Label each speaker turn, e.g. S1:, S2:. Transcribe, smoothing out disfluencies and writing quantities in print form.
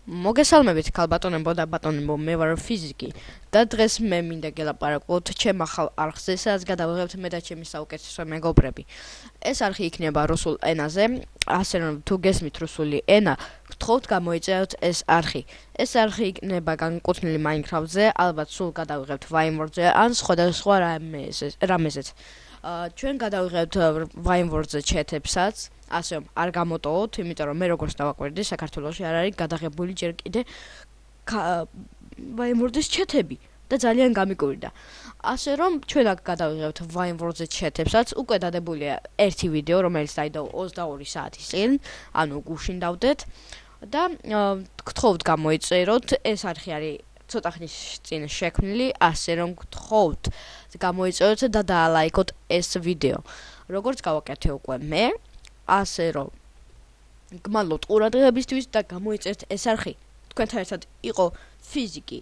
S1: მოგესალმებით ქალბატონებო და ბატონებო, მე ვარ ფიზიკი და დღეს მე მინდა გელაპარაკოთ ჩემ ახალ არხზე, სადაც გადავიღებთ მე და ჩემი საუკეთესო მეგობრები. ეს არხი იქნება რუსულ ენაზე, ასე რომ თუ გესმით რუსული ენა, გთხოვთ გამოიწეროთ ეს არხი. ეს არხი იქნება განკუთვნილი Minecraft-ზე, ალბათ სულ გადავიღებთ Vine-ზე ან სხვადასხვა რამეზეც. ჩვენ გადავიღებთ Vine-ზე ჩეთებსაც, ასე რომ არ გამოტოვოთ, იმიტომ რომ მე როგორც დავაკვირდი, საქართველოში არ არის გადაღებული ჯერ კიდე Vine-ზე ჩეთები და ძალიან გამიკვირდა. ასე რომ ჩვენ აქ გადავიღებთ Vine-ზე ჩეთებსაც, უკვე დადებულია ერთი ვიდეო, რომელიც დაიდო 22 საათის წინ, ანუ გუშინ დავდეთ და გთხოვთ გამოიწეროთ, ეს არხი არის ცოტა ხნის წინ შექმნილი, ასე რომ გთხოვთ გამოიწეროთ და დაალაიქოთ ეს ვიდეო. როგორც გავაკეთე უკვე მე, ასე რომ გმადლობთ ყურადღებისთვის და გამოიწერეთ ეს არხი. თქვენთან ერთად იყო ფიზიკი.